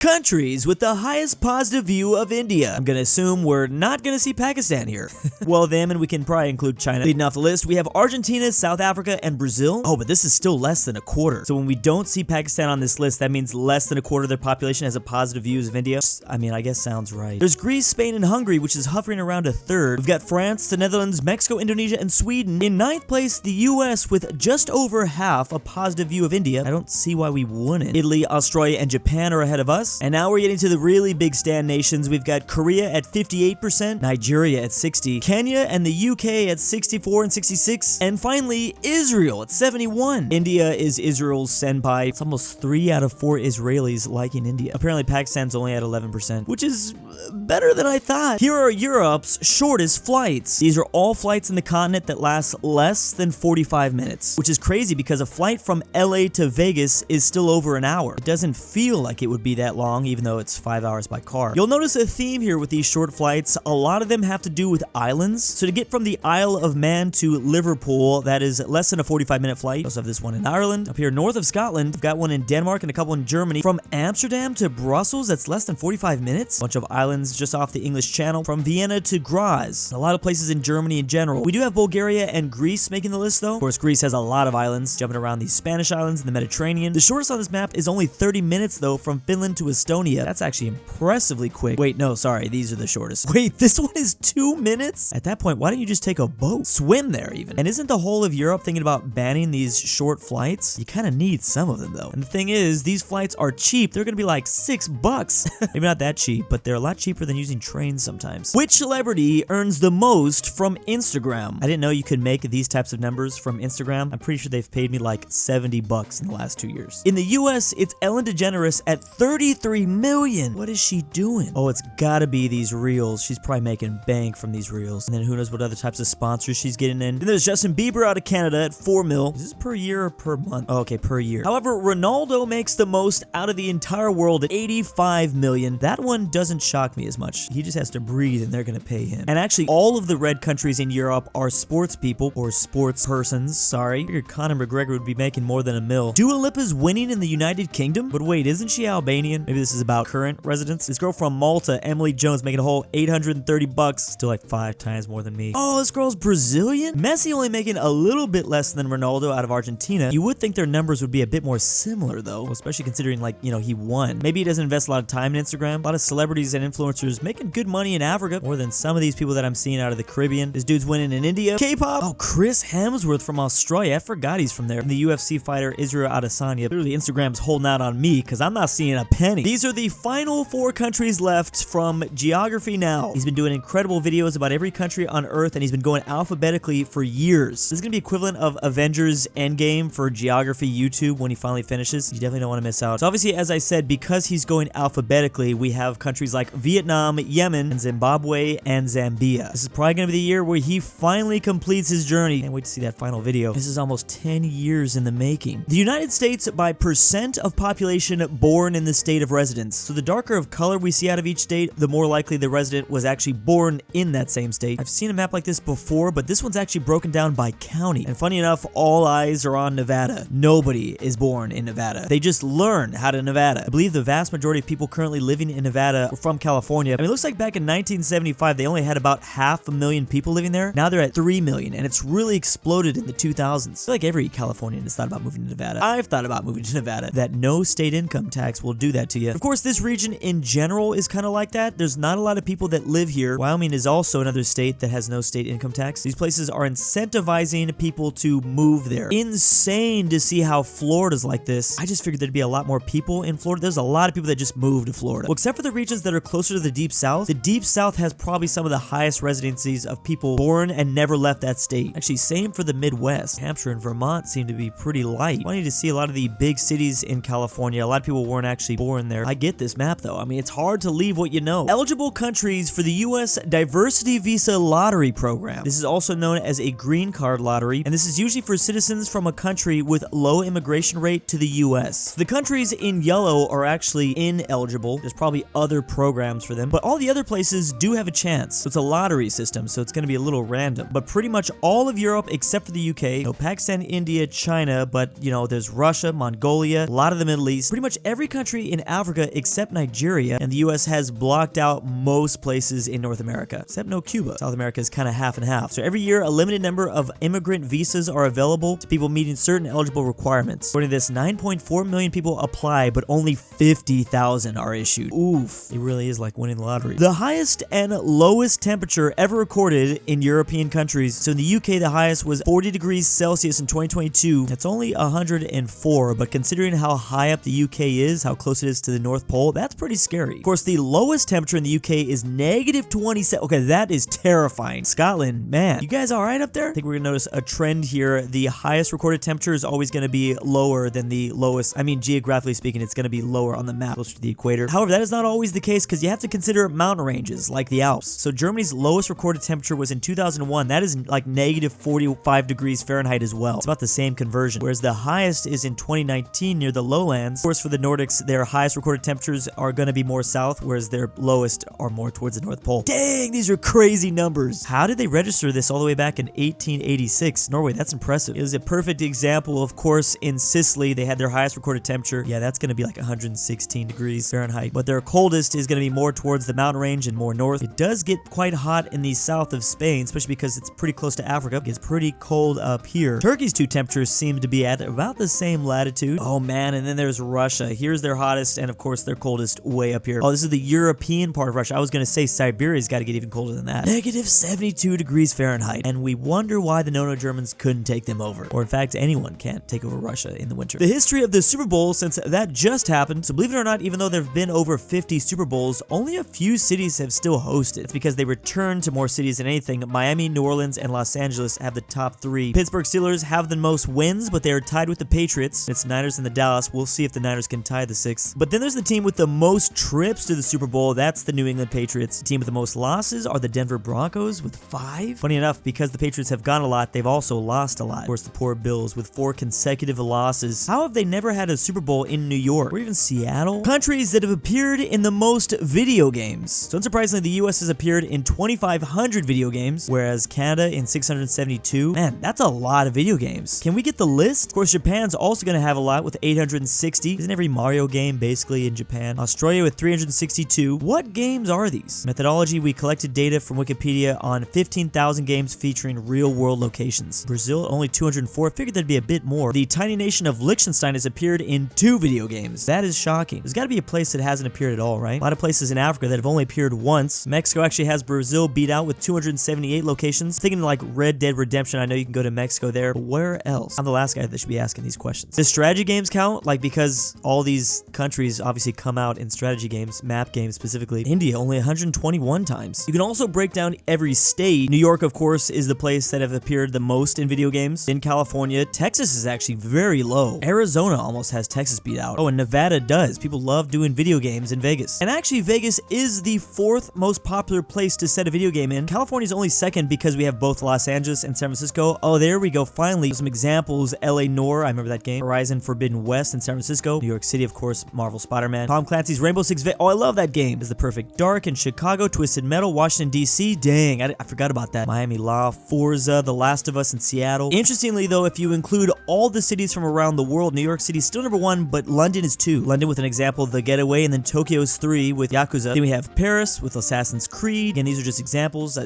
Countries with the highest positive view of India. I'm gonna assume we're not gonna see Pakistan here. Well, them, and we can probably include China. Leading off the list, we have Argentina, South Africa, and Brazil. Oh, but this is still less than a quarter. So when we don't see Pakistan on this list, that means less than a quarter of their population has a positive views of India. I mean, I guess sounds right. There's Greece, Spain, and Hungary, which is hovering around a third. We've got France, the Netherlands, Mexico, Indonesia, and Sweden. In ninth place, the US with just over half a positive view of India. I don't see why we wouldn't. Italy, Australia, and Japan are ahead of us. And now we're getting to the really big stand nations. We've got Korea at 58%, Nigeria at 60%, Kenya and the UK at 64 and 66, and finally Israel at 71. India is Israel's senpai. It's almost 3 out of 4 Israelis liking India. Apparently Pakistan's only at 11%, which is better than I thought. Here are Europe's shortest flights. These are all flights in the continent that last less than 45 minutes, which is crazy because a flight from LA to Vegas is still over an hour. It doesn't feel like it would be that long, even though it's 5 hours by car. You'll notice a theme here with these short flights. A lot of them have to do with islands. So to get from the Isle of Man to Liverpool, that is less than a 45-minute flight. We also have this one in Ireland. Up here north of Scotland, we've got one in Denmark and a couple in Germany. From Amsterdam to Brussels, that's less than 45 minutes. A bunch of islands just off the English Channel. From Vienna to Graz. A lot of places in Germany in general. We do have Bulgaria and Greece making the list though. Of course, Greece has a lot of islands, jumping around these Spanish islands in the Mediterranean. The shortest on this map is only 30 minutes though, from Finland to Estonia. That's actually impressively quick. Wait, no, sorry, these are the shortest. Wait, this one is 2 minutes? At that point, why don't you just take a boat? Swim there even. And isn't the whole of Europe thinking about banning these short flights? You kind of need some of them though. And the thing is, these flights are cheap. They're gonna be like $6. Maybe not that cheap, but they're a lot cheaper than using trains sometimes. Which celebrity earns the most from Instagram? I didn't know you could make these types of numbers from Instagram. I'm pretty sure they've paid me like $70 in the last 2 years. In the US, it's Ellen DeGeneres at 33 million. What is she doing? Oh, it's gotta be these reels. She's probably making bank from these reels. And then who knows what other types of sponsors she's getting in. Then there's Justin Bieber out of Canada at 4 mil. Is this per year or per month? Oh, okay, per year. However, Ronaldo makes the most out of the entire world at 85 million. That one doesn't shock me as much. He just has to breathe and they're gonna pay him. And actually, all of the red countries in Europe are sports people, or sports persons, sorry. I figured Conor McGregor would be making more than a mil. Dua Lipa's winning in the United Kingdom? But wait, isn't she Albanian? Maybe this is about current residents? This girl from Malta, Emily Jones, making a whole $830. Still like 5 times more than me. Oh, this girl's Brazilian? Messi only making a little bit less than Ronaldo out of Argentina. You would think their numbers would be a bit more similar though, especially considering like, you know, he won. Maybe he doesn't invest a lot of time in Instagram. A lot of celebrities and influencers making good money in Africa, more than some of these people that I'm seeing out of the Caribbean. This dude's winning in India. K-pop. Oh, Chris Hemsworth from Australia. I forgot he's from there. And the UFC fighter Israel Adesanya. Literally, Instagram's holding out on me because I'm not seeing a penny. These are the final 4 countries left from Geography Now. He's been doing incredible videos about every country on Earth, and he's been going alphabetically for years. This is going to be equivalent of Avengers Endgame for Geography YouTube when he finally finishes. You definitely don't want to miss out. So obviously, as I said, because he's going alphabetically, we have countries like Vietnam, Yemen, and Zimbabwe, and Zambia. This is probably going to be the year where he finally completes his journey. Can't wait to see that final video. This is almost 10 years in the making. The United States by percent of population born in the state of residence. So the darker of color we see out of each state, the more likely the resident was actually born in that same state. I've seen a map like this before, but this one's actually broken down by county. And funny enough, all eyes are on Nevada. Nobody is born in Nevada. They just learn how to Nevada. I believe the vast majority of people currently living in Nevada were from California. I mean, it looks like back in 1975, they only had about 500,000 people living there. Now they're at 3 million, and it's really exploded in the 2000s. I feel like every Californian has thought about moving to Nevada. I've thought about moving to Nevada. That no state income tax will do that to you. Of course, this region in general is kind of like that. There's not a lot of people that live here. Wyoming is also another state that has no state income tax. These places are incentivizing people to move there. Insane to see how Florida's like this. I just figured there'd be a lot more people in Florida. There's a lot of people that just moved to Florida. Well, except for the regions that are closer to the Deep South, the Deep South has probably some of the highest residencies of people born and never left that state. Actually, same for the Midwest. Hampshire and Vermont seem to be pretty light. Funny to see a lot of the big cities in California. A lot of people weren't actually born there. I get this map though. I mean, it's hard to leave what you know. Eligible countries for the U.S. Diversity Visa Lottery Program. This is also known as a green card lottery, and this is usually for citizens from a country with low immigration rate to the U.S. The countries in yellow are actually ineligible. There's probably other programs for them, but all the other places do have a chance. It's a lottery system, so it's going to be a little random. But pretty much all of Europe except for the UK, you know, Pakistan, India, China, but you know, there's Russia, Mongolia, a lot of the Middle East. Pretty much every country in Africa except Nigeria, and the US has blocked out most places in North America, except no Cuba. South America is kind of half and half. So every year, a limited number of immigrant visas are available to people meeting certain eligible requirements. According to this, 9.4 million people apply, but only 50,000 are issued. Oof, it really is like winning the lottery. The highest and lowest temperature ever recorded in European countries. So in the UK, the highest was 40 degrees Celsius in 2022. That's only 104, but considering how high up the UK is, how close it is to the North Pole, that's pretty scary. Of course, the lowest temperature in the UK is negative 27. Okay, that is terrifying. Scotland, man, you guys all right up there? I think we're gonna notice a trend here. The highest recorded temperature is always gonna be lower than the lowest. I mean, geographically speaking, it's gonna be lower on the map, closer to the equator. However, that is not always the case because you have to consider mountain ranges like the Alps. So Germany's lowest recorded temperature was in 2001. That is like negative 45 degrees Fahrenheit as well. It's about the same conversion. Whereas the highest is in 2019 near the lowlands. Of course, for the Nordics, their highest recorded temperatures are going to be more south, whereas their lowest are more towards the North Pole. Dang, these are crazy numbers. How did they register this all the way back in 1886? Norway, that's impressive. It was a perfect example, of course, in Sicily. They had their highest recorded temperature. Yeah, that's going to be like 116 degrees Fahrenheit. But their coldest is going to be more towards the mountain range and more north. It does get quite hot in the south of Spain, especially because it's pretty close to Africa. It gets pretty cold up here. Turkey's two temperatures seem to be at about the same latitude. Oh man, and then there's Russia. Here's their hottest and of course their coldest way up here. Oh, this is the European part of Russia. I was going to say Siberia's got to get even colder than that. Negative 72 degrees Fahrenheit. And we wonder why the No-No Germans couldn't take them over. Or in fact, anyone can't take over Russia in the winter. The history of the Super Bowl, since that just happened, so believe it or not, even though there have been over 50 Super Bowls, only a few cities have still hosted. It's because they returned to more cities than anything. Miami, New Orleans, and Los Angeles have the top three. Pittsburgh Steelers have the most wins, but they are tied with the Patriots. It's Niners and the Dallas. We'll see if the Niners can tie the sixth. But then there's the team with the most trips to the Super Bowl. That's the New England Patriots. The team with the most losses are the Denver Broncos with 5. Funny enough, because the Patriots have gone a lot, they've also lost a lot. Of course, the poor Bills with 4 consecutive losses. How have they never had a Super Bowl in New York or even Seattle? Countries that have appeared in the most video games. So unsurprisingly, the US has appeared in 2,500 video games, whereas Canada in 672. Man, that's a lot of video games. Can we get the list? Of course, Japan's also going to have a lot with 860. Isn't every Mario game basically in Japan? Australia with 362. What games are these? Methodology, we collected data from Wikipedia on 15,000 games featuring real-world locations. Brazil, only 204. Figured there'd be a bit more. The tiny nation of Liechtenstein has appeared in 2 video games. That is shocking. There's got to be a place that hasn't appeared at all, right? A lot of places in Africa that have only appeared once. Mexico actually has Brazil beat out with 278 locations. Thinking like Red Dead Redemption, I know you can go to Mexico there, but where else? I'm the last guy that should be asking these questions. Does strategy games count? Like, because all these countries obviously come out in strategy games, map games specifically. India, only 121 times. You can also break down every state. New York, of course, is the place that have appeared the most in video games. In California, Texas is actually very low. Arizona almost has Texas beat out. Oh, and Nevada does. People love doing video games in Vegas. And actually, Vegas is the 4th most popular place to set a video game in. California's only 2nd because we have both Los Angeles and San Francisco. Oh, there we go. Finally, some examples. LA Noire, I remember that game. Horizon Forbidden West in San Francisco. New York City, of course, Marvel Spider-Man. Tom Clancy's Rainbow Six Vegas. Oh, I love that game. Is the Perfect Dark in Chicago. Twisted Metal, Washington, D.C. Dang, I forgot about that. Miami Law, Forza, The Last of Us in Seattle. Interestingly, though, if you include all the cities from around the world, New York City's still number 1, but London is 2. London with an example of The Getaway, and then Tokyo's 3 with Yakuza. Then we have Paris with Assassin's Creed. Again, these are just examples.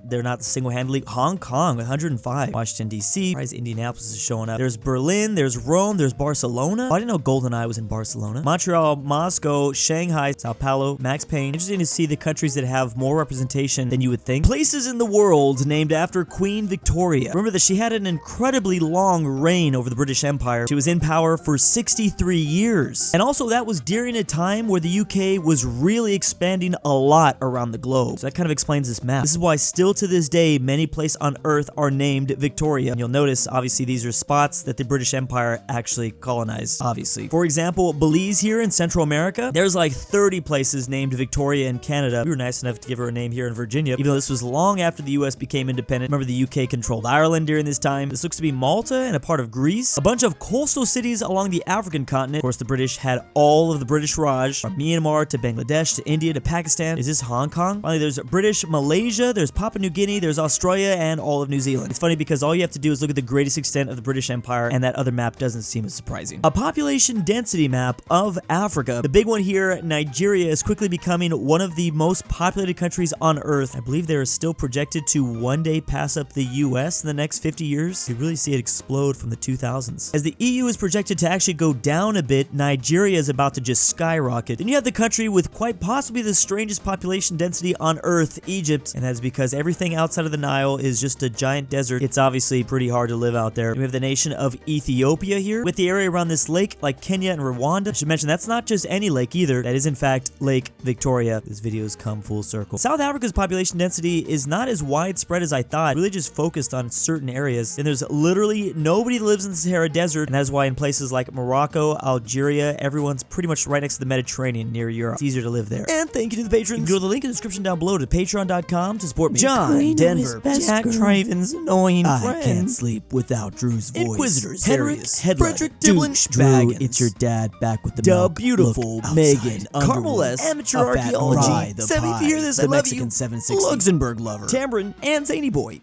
They're not single-handedly. Hong Kong with 105. Washington, D.C. Surprised Indianapolis is showing up. There's Berlin, there's Rome, there's Barcelona. Oh, I didn't know GoldenEye was in Barcelona. Montreal, Moscow, Shanghai, Sao Paulo, Max Payne. Interesting to see the countries that have more representation than you would think. Places in the world named after Queen Victoria. Remember that she had an incredibly long reign over the British Empire. She was in power for 63 years. And also that was during a time where the UK was really expanding a lot around the globe. So that kind of explains this map. This is why still to this day, many places on Earth are named Victoria. And you'll notice, obviously, these are spots that the British Empire actually colonized, obviously. For example, Belize here in Central America, there's like 30 places named Victoria in Canada. We were nice enough to give her a name here in Virginia, even though this was long after the US became independent. Remember, the UK controlled Ireland during this time. This looks to be Malta and a part of Greece. A bunch of coastal cities along the African continent. Of course, the British had all of the British Raj, from Myanmar to Bangladesh to India to Pakistan. Is this Hong Kong? Finally, there's British Malaysia, there's Papua New Guinea, there's Australia, and all of New Zealand. It's funny because all you have to do is look at the greatest extent of the British Empire, and that other map doesn't seem as surprising. A population density map of Africa. The big one here, Nigeria, is quickly becoming one of the most populated countries on Earth. I believe they are still projected to one day pass up the US in the next 50 years. You really see it explode from the 2000s. As the EU is projected to actually go down a bit, Nigeria is about to just skyrocket. Then you have the country with quite possibly the strangest population density on Earth, Egypt, and that's because everything outside of the Nile is just a giant desert. It's obviously pretty hard to live out there. We have the nation of Ethiopia here, with the area around this lake like Kenya and Rwanda. I should mention that's not just any lake either. That is in fact Lake Victoria. This video's come full circle. South Africa's population density is not as widespread as I thought, really just focused on certain areas. And there's literally nobody that lives in the Sahara Desert, and that's why in places like Morocco, Algeria, everyone's pretty much right next to the Mediterranean near Europe. It's easier to live there. And thank you to the patrons. You can go to the link in the description down below to patreon.com to support me. JohnDenver, Jack Traven's annoying friend. I can't sleep without Drew's voice. Henrik Hedlund, Fredrik Tibblin, Drew, it's your dad back with the DaBeautiful-MEGAN-Underwood, Carmel Amateur Archaeology, sebby, if you hear this, I love you, LuxembourgLover, Tambre, and ZaneyBoi.